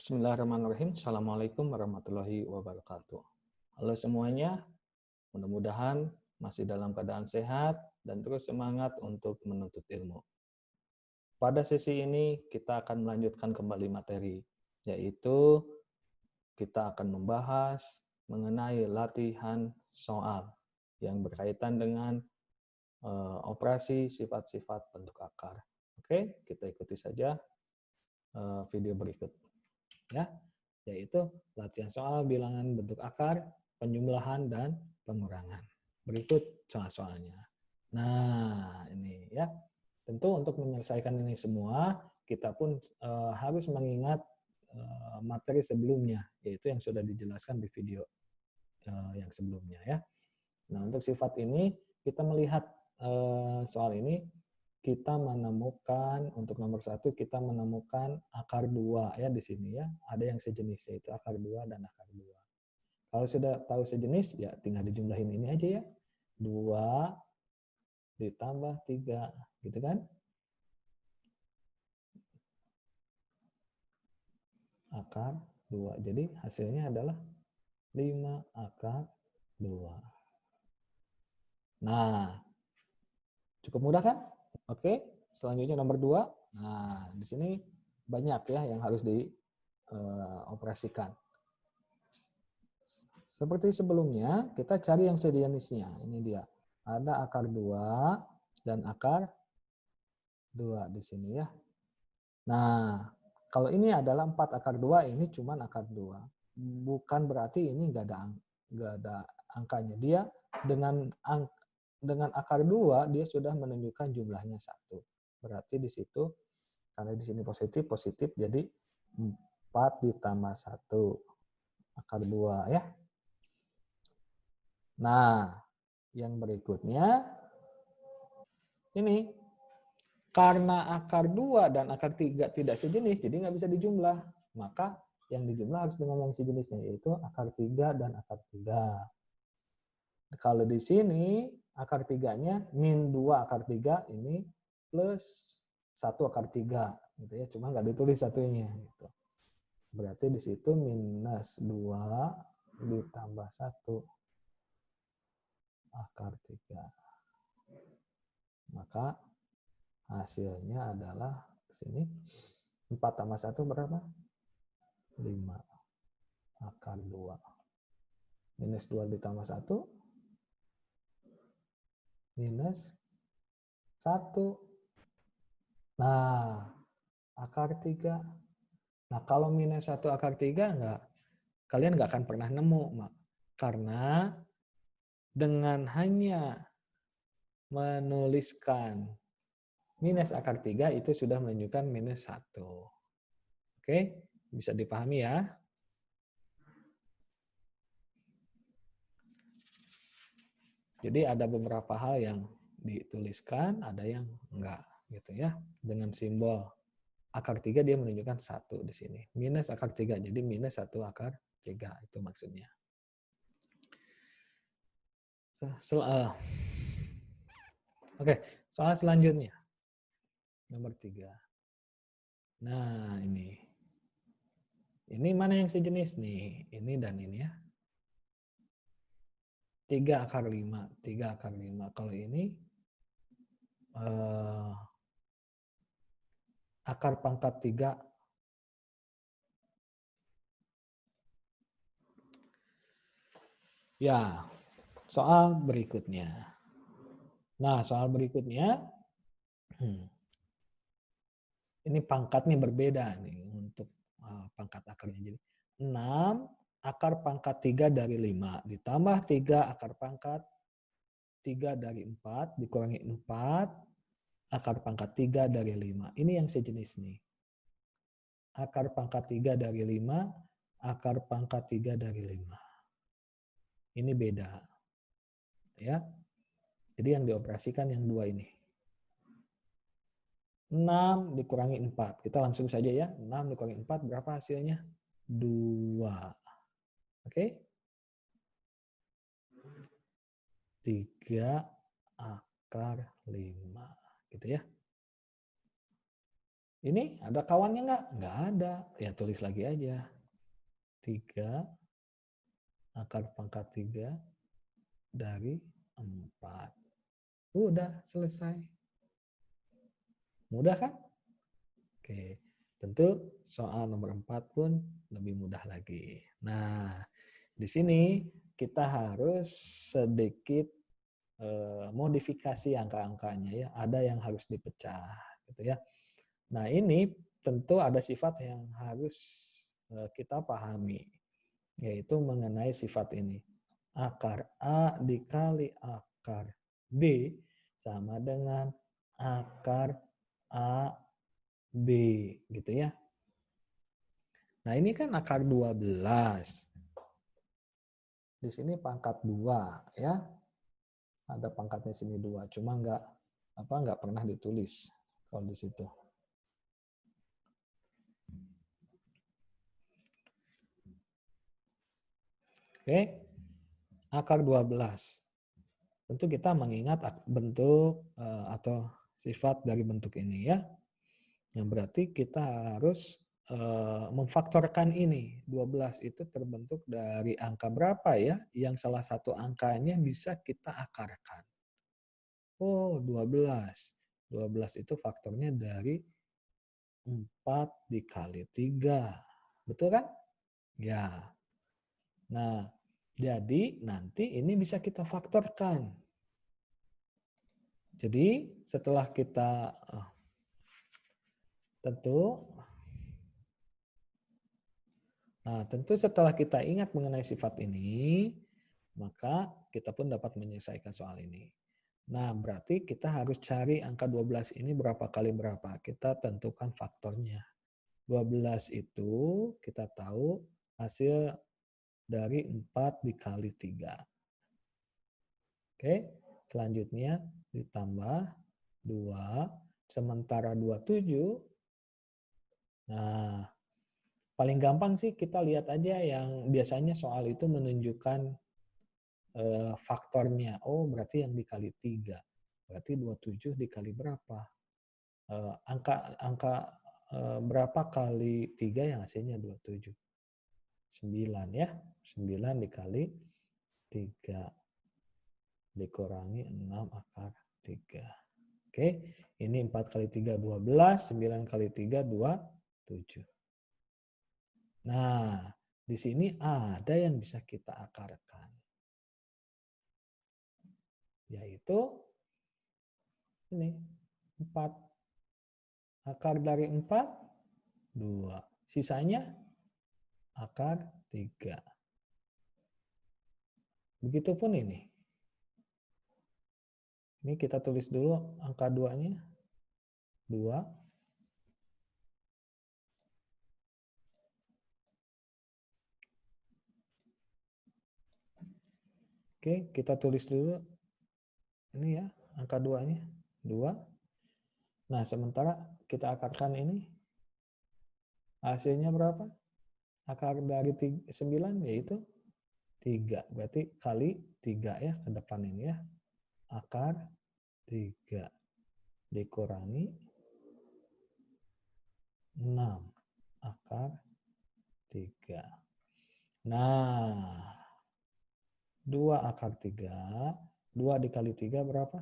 Bismillahirrahmanirrahim. Assalamualaikum warahmatullahi wabarakatuh. Halo semuanya, mudah-mudahan masih dalam keadaan sehat dan terus semangat untuk menuntut ilmu. Pada sesi ini kita akan melanjutkan kembali materi, yaitu kita akan membahas mengenai latihan soal yang berkaitan dengan operasi sifat-sifat bentuk akar. Oke, kita ikuti saja video berikut. Ya, yaitu latihan soal bilangan bentuk akar, penjumlahan, dan pengurangan. Berikut soal-soalnya. Nah, ini ya. Tentu untuk menyelesaikan ini semua, kita pun harus mengingat materi sebelumnya, yaitu yang sudah dijelaskan di video yang sebelumnya ya. Nah, untuk sifat ini, kita melihat soal ini, kita menemukan untuk nomor 1 kita menemukan akar 2 ya di sini ya. Ada yang sejenis yaitu akar 2 dan akar 2. Kalau sudah tahu sejenis ya tinggal dijumlahin ini aja ya. 2 ditambah 3 gitu kan? Akar 2. Jadi hasilnya adalah 5 akar 2. Nah, cukup mudah kan? Oke, selanjutnya nomor 2. Nah, di sini banyak ya yang harus dioperasikan. Seperti sebelumnya, kita cari yang sejenisnya. Ini dia. Ada akar 2 dan akar 2 di sini ya. Nah, kalau ini adalah 4 akar 2, ini cuma akar 2. Bukan berarti ini nggak ada angkanya. Dia dengan akar 2 dia sudah menunjukkan jumlahnya 1. Berarti di situ karena di sini positif jadi 4 ditambah 1 akar 2 ya. Nah, yang berikutnya ini karena akar 2 dan akar 3 tidak sejenis jadi nggak bisa dijumlah. Maka yang dijumlah harus dengan yang sejenisnya yaitu akar 3 dan akar 3. Kalau di sini akar 3-nya min 2 akar 3 ini plus 1 akar 3 gitu ya. Cuma nggak ditulis satunya gitu. Berarti di situ minus 2 ditambah 1 akar 3. Maka hasilnya adalah sini 4 tambah 1 berapa? 5 akar 2. Minus 2 ditambah 1 minus 1. Nah, akar 3. Nah, kalau minus 1 akar 3 kalian nggak akan pernah nemu, karena dengan hanya menuliskan minus akar 3 itu sudah menunjukkan minus 1. Oke, bisa dipahami ya? Jadi ada beberapa hal yang dituliskan, ada yang enggak gitu ya. Dengan simbol akar 3 dia menunjukkan 1 di sini. Minus akar 3, jadi minus 1 akar 3 itu maksudnya. Oke, soal selanjutnya. Nomor 3. Nah, ini. Ini mana yang sejenis nih? Ini dan ini ya. 3 akar 5. 3 akar 5. Kalau ini akar pangkat 3. Ya, soal berikutnya. Nah, soal berikutnya. Ini pangkatnya berbeda nih untuk pangkat akarnya. Jadi 6 akar pangkat 3 dari 5 ditambah 3 akar pangkat 3 dari 4 dikurangi 4 akar pangkat 3 dari 5. Ini yang sejenis nih. Akar pangkat 3 dari 5, akar pangkat 3 dari 5. Ini beda. Ya. Jadi yang dioperasikan yang dua ini. 6 dikurangi 4. Kita langsung saja ya. 6 dikurangi 4 berapa hasilnya? 2. Oke. 3 akar 5. Gitu ya. Ini ada kawannya nggak? Nggak ada. Ya tulis lagi aja. 3 akar pangkat 3 dari 4. Udah selesai. Mudah kan? Oke. Tentu soal nomor 4 pun lebih mudah lagi. Nah, di sini kita harus sedikit modifikasi angka-angkanya ya. Ada yang harus dipecah gitu ya. Nah, ini tentu ada sifat yang harus kita pahami, yaitu mengenai sifat ini. Akar A dikali akar B sama dengan akar A B gitu ya. Nah, ini kan akar 12. Di sini pangkat 2 ya. Ada pangkatnya sini 2, cuma nggak pernah ditulis kalau di situ. Oke. Akar 12. Tentu kita mengingat bentuk atau sifat dari bentuk ini ya. Yang berarti kita harus memfaktorkan ini. 12 itu terbentuk dari angka berapa ya? Yang salah satu angkanya bisa kita akarkan. Oh, 12. 12 itu faktornya dari 4 dikali 3. Betul kan? Ya. Nah, jadi nanti ini bisa kita faktorkan. Jadi setelah kita tentu setelah kita ingat mengenai sifat ini, maka kita pun dapat menyelesaikan soal ini. Nah, berarti kita harus cari angka 12 ini berapa kali berapa. Kita tentukan faktornya. 12 itu kita tahu hasil dari 4 dikali 3. Oke, selanjutnya ditambah 2, sementara 27. Nah, paling gampang sih kita lihat aja yang biasanya soal itu menunjukkan faktornya. Oh, berarti yang dikali 3. Berarti 27 dikali berapa? Angka berapa kali 3 yang hasilnya 27? 9 ya. 9 dikali 3 dikurangi 6 akar 3. Oke, ini 4 kali 3, 12. 9 kali 3, 27. Nah, di sini ada yang bisa kita akarkan. Yaitu ini, 4. Akar dari 4, 2. Sisanya akar 3. Begitupun ini. Ini kita tulis dulu angka 2-nya. 2. Oke, kita tulis dulu ini ya, angka 2-nya. 2. Nah, sementara kita akarkan ini, hasilnya berapa? Akar dari 9 yaitu 3. Berarti kali 3 ya ke depan ini ya. Akar 3 dikurangi 6 akar 3. Nah, 2 akar 3, 2 dikali 3 berapa?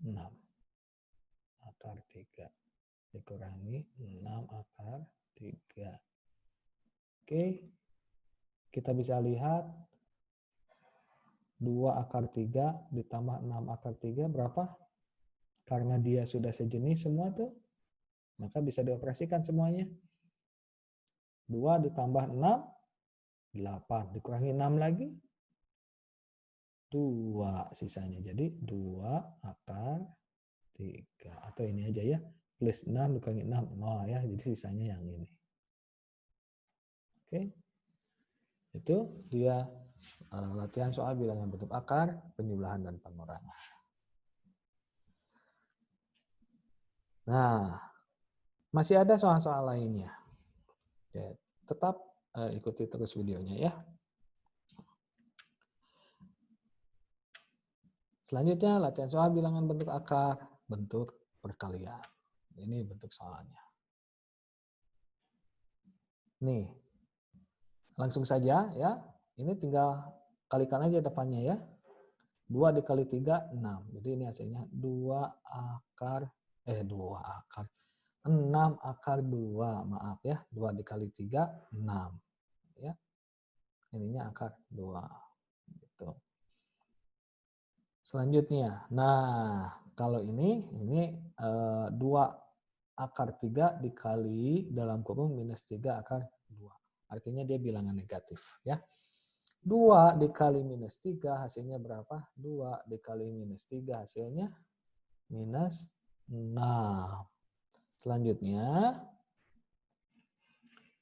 6 akar 3 dikurangi 6 akar 3. Oke, kita bisa lihat 2 akar 3 ditambah 6 akar 3 berapa? Karena dia sudah sejenis semua tuh, maka bisa dioperasikan semuanya. 2 ditambah 6, 8. Dikurangi 6 lagi, 2 sisanya. Jadi 2 akar 3. Atau ini aja ya, plus 6 dikurangi 6, 0 ya. Jadi sisanya yang ini. Oke, itu dia latihan soal bilangan bentuk akar, penjumlahan, dan pengurangan. Nah, masih ada soal-soal lainnya. Ya, tetap ikuti terus videonya ya. Selanjutnya latihan soal bilangan bentuk akar, bentuk perkalian. Ini bentuk soalnya. Nih, langsung saja ya. Ini tinggal kalikan aja depannya ya. 2 dikali 3, 6. Jadi ini hasilnya 2 akar, 6 akar 2, maaf ya. 2 dikali 3, 6. Ya. Ininya akar 2. Gitu. Selanjutnya, nah kalau ini 2 akar 3 dikali dalam kurung minus 3 akar 2. Artinya dia bilangan negatif. Ya. 2 dikali minus 3 hasilnya berapa? 2 dikali minus 3 hasilnya minus 6. Selanjutnya,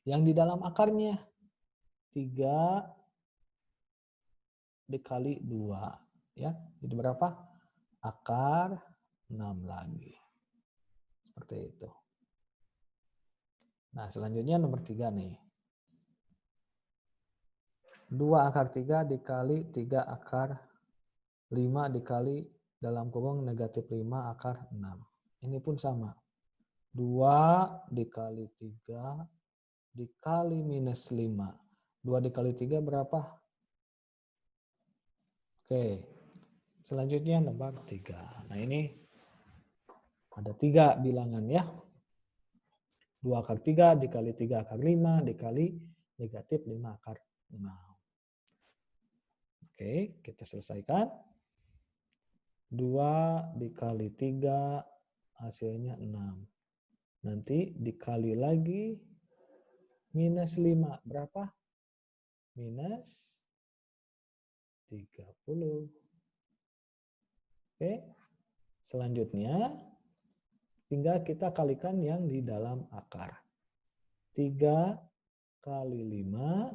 yang di dalam akarnya 3 dikali 2. Ya, jadi berapa? Akar 6 lagi. Seperti itu. Nah, selanjutnya nomor 3 nih. 2 akar 3 dikali 3 akar 5 dikali dalam kurung negatif 5 akar 6. Ini pun sama. 2 dikali 3 dikali minus 5. 2 dikali 3 berapa? Oke. Selanjutnya nomor 3. Nah ini ada 3 bilangan ya. 2 akar 3 dikali 3 akar 5 dikali negatif 5 akar 6. Oke, kita selesaikan. 2 dikali 3 hasilnya 6. Nanti dikali lagi minus 5. Berapa? Minus 30. Oke. Selanjutnya tinggal kita kalikan yang di dalam akar. 3 kali 5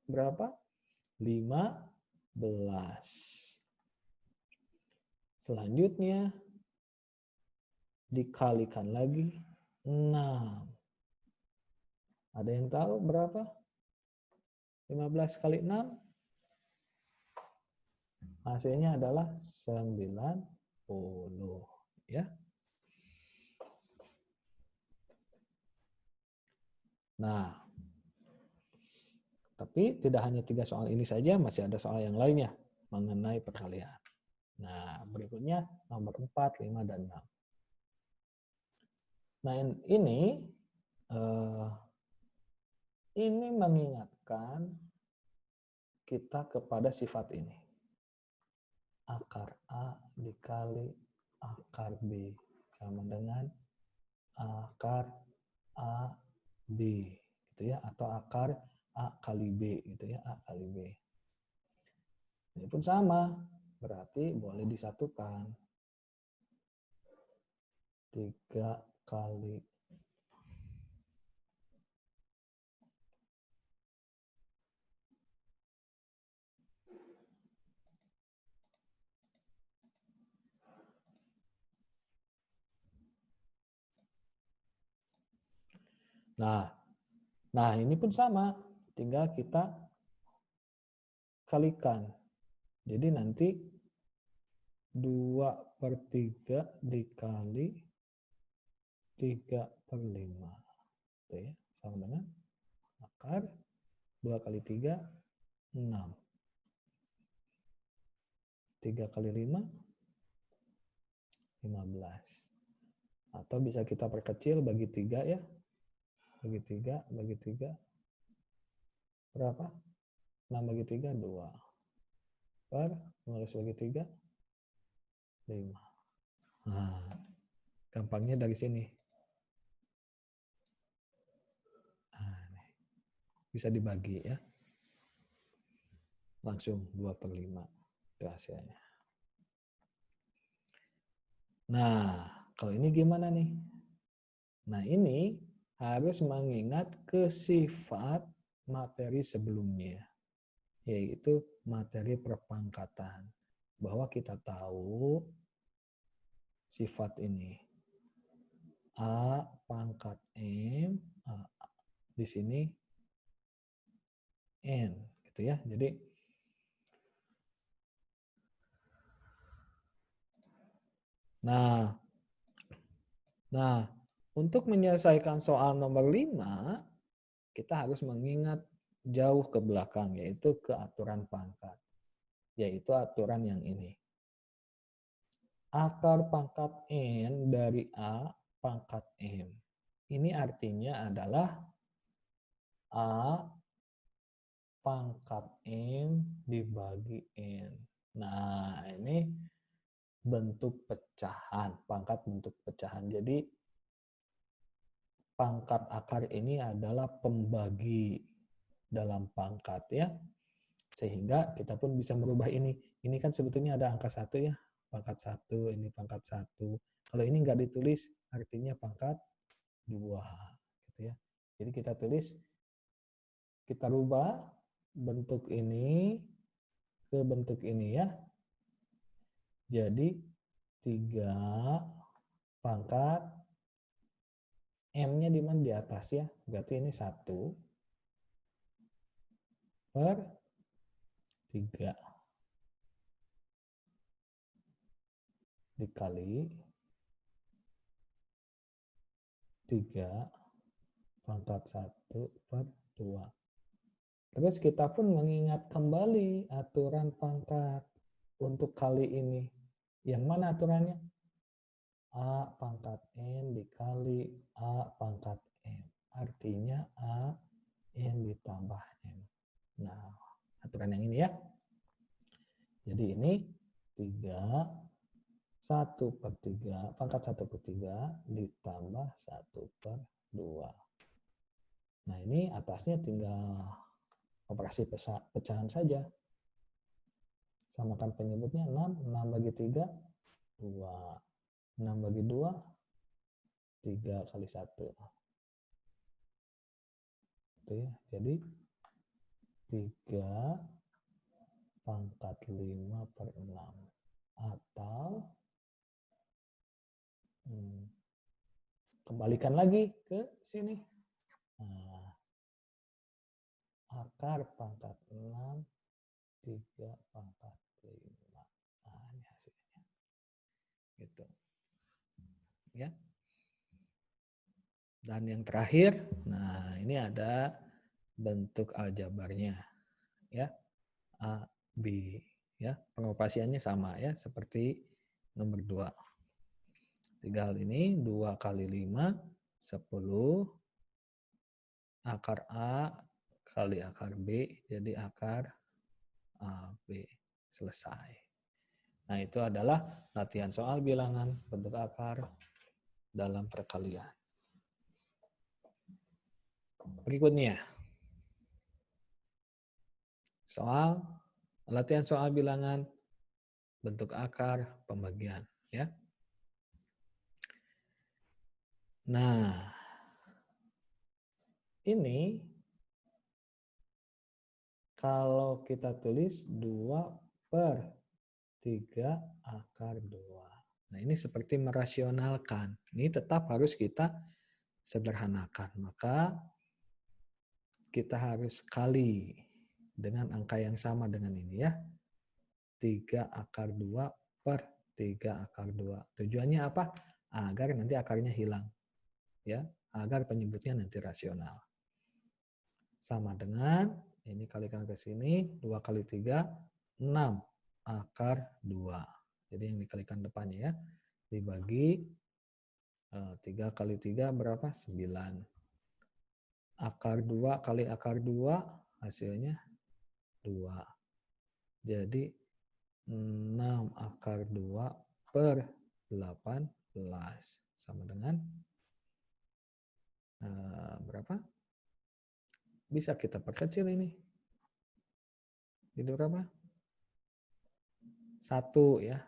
berapa? 15. Selanjutnya dikalikan lagi 6. Ada yang tahu berapa? 15 kali 6? Hasilnya adalah 90. Ya. Nah, tapi tidak hanya 3 soal ini saja, masih ada soal yang lainnya mengenai perkalian. Nah, berikutnya nomor 4, 5, dan 6. Nah, ini mengingatkan kita kepada sifat ini. Akar A dikali akar B sama dengan akar A B gitu ya, atau akar A kali B gitu ya, A kali B. Ini pun sama, berarti boleh disatukan. 3 kali Nah, ini pun sama, tinggal kita kalikan. Jadi nanti 2/3 dikali 3/5. Itu ya, sama dengan akar 2 kali 3, 6. 3 kali 5, 15. Atau bisa kita perkecil bagi 3 ya. Bagi 3, bagi 3. Berapa? 6 bagi 3, 2. Per 15 bagi 3, 5. Nah, gampangnya dari sini. Nah, bisa dibagi ya. Langsung 2/5 itu hasilnya. Nah, kalau ini gimana nih? Nah, ini harus mengingat ke sifat materi sebelumnya, yaitu materi perpangkatan. Bahwa kita tahu sifat ini. A pangkat M, di sini N, gitu ya. Jadi Nah, untuk menyelesaikan soal nomor 5, kita harus mengingat jauh ke belakang, yaitu ke aturan pangkat, yaitu aturan yang ini. Akar pangkat N dari A pangkat M. Ini artinya adalah A pangkat M dibagi N. Nah, ini bentuk pecahan, pangkat bentuk pecahan. Jadi, pangkat akar ini adalah pembagi dalam pangkat ya. Sehingga kita pun bisa merubah ini. Ini kan sebetulnya ada angka 1 ya. Pangkat 1, ini pangkat 1. Kalau ini nggak ditulis, artinya pangkat 2. Gitu ya. Jadi kita tulis, kita rubah bentuk ini ke bentuk ini ya. Jadi 3 pangkat M-nya di mana? Di atas ya. Berarti ini 1 per 3 dikali 3 pangkat 1 per 2. Terus kita pun mengingat kembali aturan pangkat untuk kali ini. Yang mana aturannya? A pangkat N dikali A pangkat M. Artinya A N ditambah M. Nah, aturan yang ini ya. Jadi ini 3, 1 per 3, pangkat 1 per 3 ditambah 1 per 2. Nah, ini atasnya tinggal operasi pecahan saja. Samakan penyebutnya 6, 6 bagi 3, 2. 6 bagi 2, 3 kali 1. Itu ya. Jadi 3 pangkat 5 per 6. Atau kembalikan lagi ke sini. Nah, akar pangkat 6, 3 pangkat 5. Nah, ini hasilnya. Gitu. Ya. Dan yang terakhir, nah ini ada bentuk aljabarnya. Ya. A, B. Ya, pengoperasiannya sama ya, seperti nomor 2. 3 hal ini, 2 kali 5, 10. Akar A kali akar B, jadi akar AB. Selesai. Nah, itu adalah latihan soal bilangan bentuk akar dalam perkalian. Berikutnya, latihan soal bilangan bentuk akar pembagian. Ya. Nah, ini kalau kita tulis 2 per 3 akar 2. Nah, ini seperti merasionalkan. Ini tetap harus kita sederhanakan. Maka kita harus kali dengan angka yang sama dengan ini ya. 3 akar 2 per 3 akar 2. Tujuannya apa? Agar nanti akarnya hilang. Ya, agar penyebutnya nanti rasional. Sama dengan, ini kalikan ke sini, 2 kali 3, 6 akar 2. Jadi yang dikalikan depannya ya. Dibagi 3 kali 3 berapa? 9. Akar 2 kali akar 2 hasilnya 2. Jadi 6 akar 2 per 18 sama dengan berapa? Bisa kita perkecil ini. Jadi berapa? 1 ya.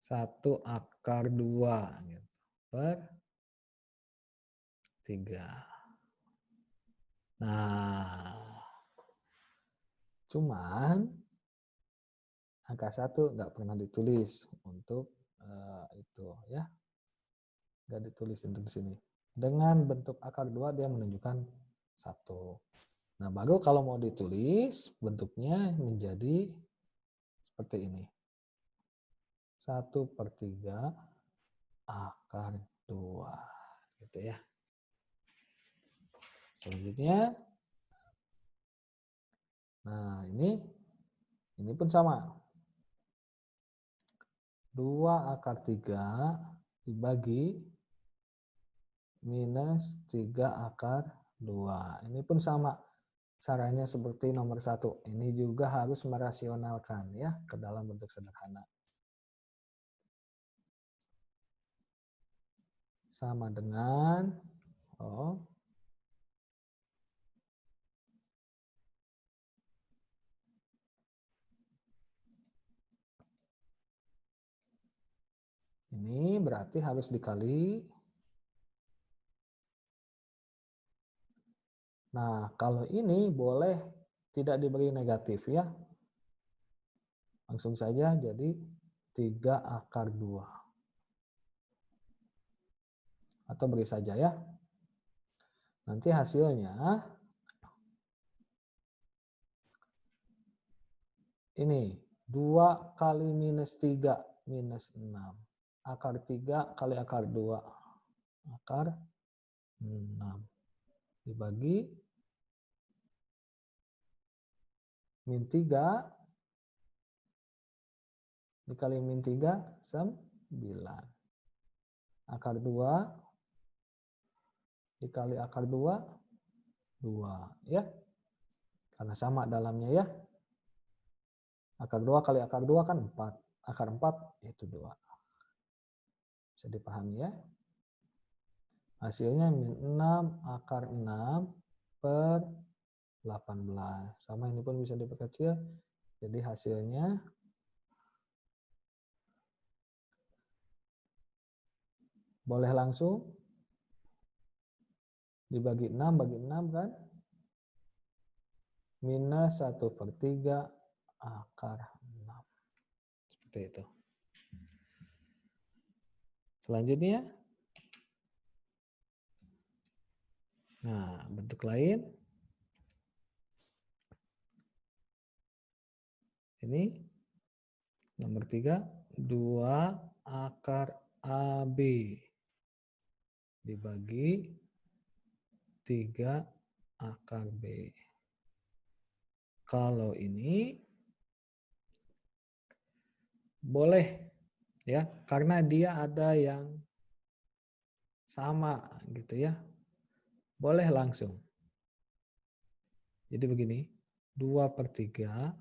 1 akar 2 gitu, per 3. Nah, cuman angka 1 nggak pernah ditulis untuk itu ya. Nggak ditulis untuk di sini. Dengan bentuk akar 2 dia menunjukkan 1. Nah, baru kalau mau ditulis bentuknya menjadi seperti ini. 1 per 3 akar 2. Gitu ya. Selanjutnya, nah ini pun sama. 2/3 dibagi minus 3/2. Ini pun sama. Caranya seperti nomor 1. Ini juga harus merasionalkan ya ke dalam bentuk sederhana. Sama dengan ini berarti harus dikali. Nah, kalau ini boleh tidak diberi negatif ya. Langsung saja jadi 3/2. Atau beri saja ya. Nanti hasilnya ini 2 kali minus 3 minus 6. Akar 3 kali akar 2. Akar 6. Dibagi min 3 dikali min 3 9. Akar 2 dikali akar 2 2 ya. Karena sama dalamnya ya. Akar 2 kali akar 2 kan 4. Akar 4 itu 2. Bisa dipahami ya. Hasilnya min 6 akar 6 per 18. Sama ini pun bisa diperkecil. Jadi hasilnya boleh langsung dibagi 6 bagi 6 kan. Minus 1/3 akar 6. Seperti itu. Selanjutnya. Nah, bentuk lain. Ini nomor 3, 2 akar AB dibagi 3 akar B. Kalau ini boleh ya, karena dia ada yang sama gitu ya. Boleh langsung. Jadi begini, 2/3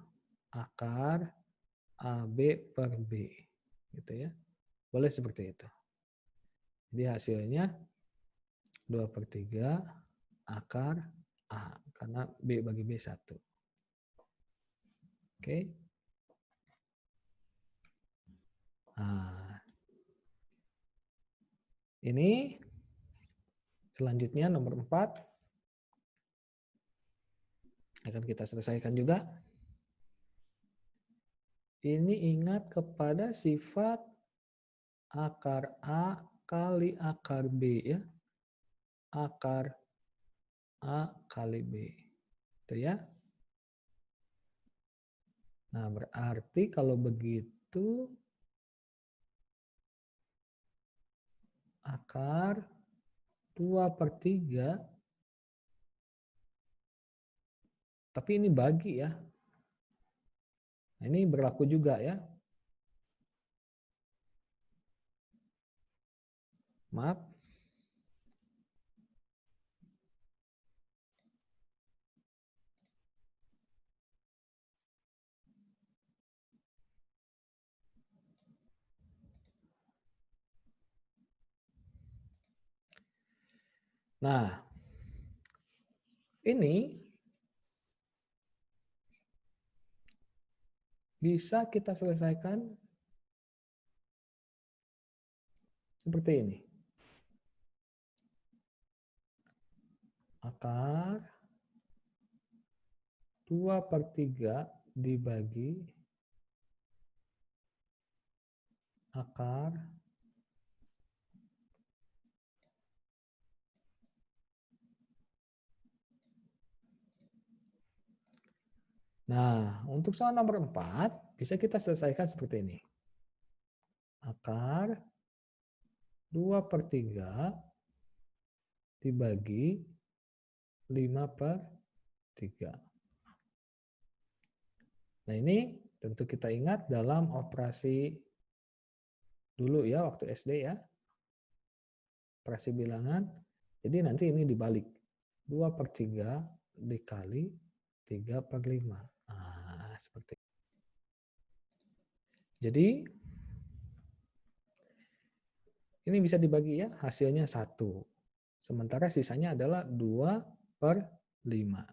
akar AB per B. Gitu ya. Boleh seperti itu. Jadi hasilnya 2/3 akar A. Karena B bagi B 1. Oke. Nah, ini selanjutnya nomor 4. Akan kita selesaikan juga. Ini ingat kepada sifat akar A kali akar B ya. Akar A kali B. Itu ya. Nah, berarti kalau begitu akar 2/3, tapi ini bagi ya. Nah, ini berlaku juga ya. Maaf. Nah, ini bisa kita selesaikan seperti ini. Akar 2/3 dibagi akar Nah, untuk soal nomor 4 bisa kita selesaikan seperti ini. Akar 2/3 dibagi 5/3. Nah, ini tentu kita ingat dalam operasi dulu ya, waktu SD ya. Operasi bilangan. Jadi nanti ini dibalik. 2/3 dikali 3/5. Nah, seperti itu. Jadi, ini bisa dibagi ya, hasilnya 1. Sementara sisanya adalah 2/5.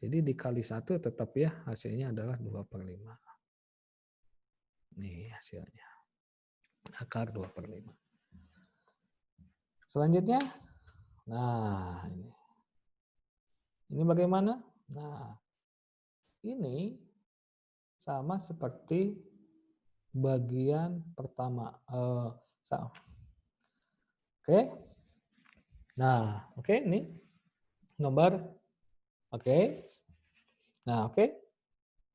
Jadi dikali 1 tetap ya, hasilnya adalah 2/5. Nih hasilnya. Akar 2/5. Selanjutnya, nah ini. Ini bagaimana? Nah, ini sama seperti bagian pertama. Oke. Nah, oke ini nomor. Oke. Nah, oke.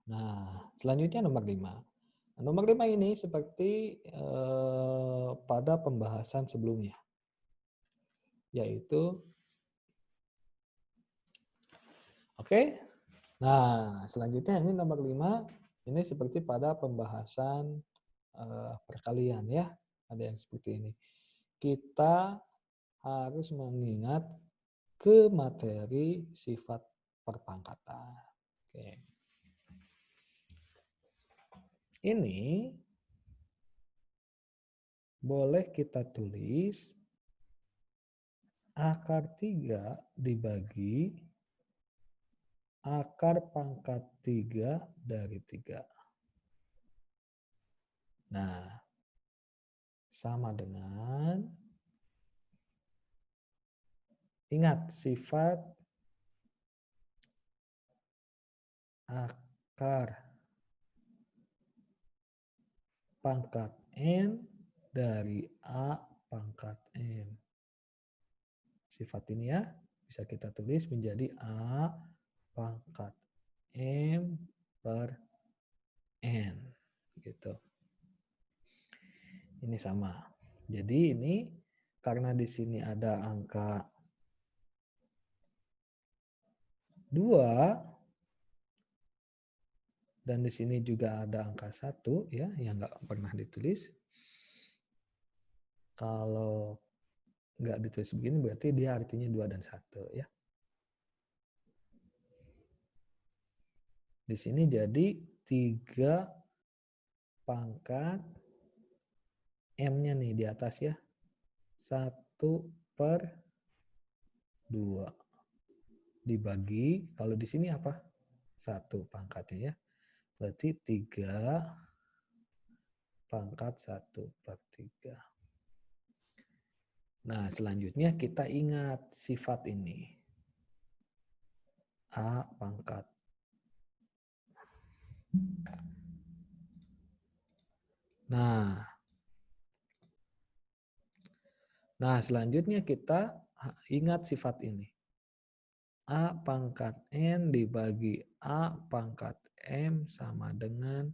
Nah, selanjutnya nomor 5. Nah, nomor 5 ini seperti pada pembahasan sebelumnya. Yaitu oke. Nah, selanjutnya ini nomor 5. Ini seperti pada pembahasan perkalian ya. Ada yang seperti ini. Kita harus mengingat ke materi sifat perpangkatan. Oke. Ini boleh kita tulis akar 3 dibagi akar pangkat 3 dari 3. Nah, sama dengan, ingat sifat akar pangkat N dari A pangkat N. Sifat ini ya, bisa kita tulis menjadi A pangkat M per N. Gitu. Ini sama. Jadi ini karena di sini ada angka 2 dan di sini juga ada angka 1 ya yang nggak pernah ditulis. Kalau nggak ditulis begini berarti dia artinya 2 dan 1 ya. Di sini jadi 3 pangkat M-nya nih di atas ya. 1/2 dibagi, kalau di sini apa? 1 pangkatnya ya. Berarti 3 pangkat 1/3. Nah, selanjutnya kita ingat sifat ini. A pangkat. Nah, selanjutnya kita ingat sifat ini. A pangkat N dibagi A pangkat M sama dengan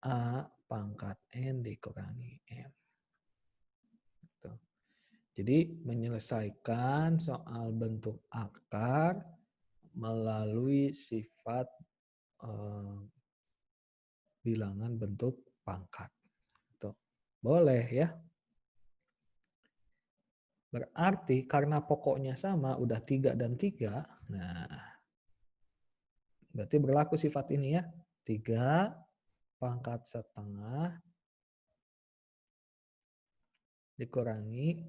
A pangkat N dikurangi M. Jadi menyelesaikan soal bentuk akar melalui sifat bilangan bentuk pangkat. Boleh ya. Berarti karena pokoknya sama, udah 3 dan 3, nah berarti berlaku sifat ini ya. 3 pangkat setengah dikurangi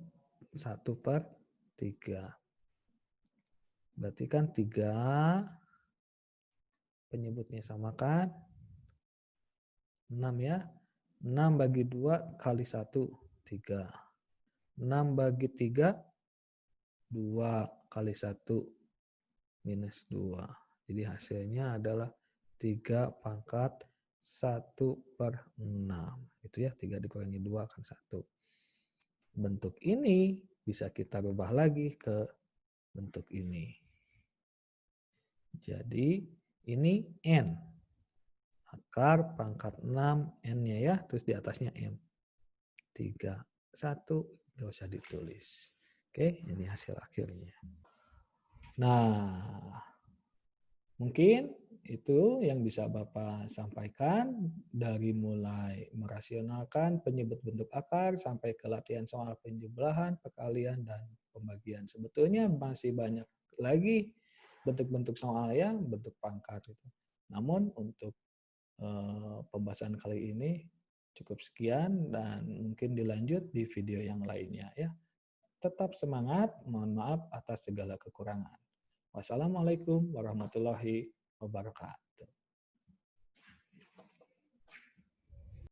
1/3. Berarti kan 3 penyebutnya sama kan? 6 ya. 6 bagi 2 kali 1, 3. 6 bagi 3, 2 kali 1 minus 2. Jadi hasilnya adalah 3 pangkat 1/6. Itu ya, 3 dikurangi 2 kan 1. Bentuk ini bisa kita rubah lagi ke bentuk ini. Jadi ini N. Akar pangkat 6 N-nya ya, terus di atasnya M. 3, 1, nggak usah ditulis. Oke, ini hasil akhirnya. Nah, mungkin itu yang bisa Bapak sampaikan dari mulai merasionalkan penyebut bentuk akar sampai ke latihan soal penjumlahan, perkalian, dan pembagian. Sebetulnya masih banyak lagi bentuk-bentuk soal ya, bentuk pangkat itu. Namun untuk pembahasan kali ini cukup sekian dan mungkin dilanjut di video yang lainnya ya. Tetap semangat, mohon maaf atas segala kekurangan. Wassalamualaikum warahmatullahi wabarakatuh.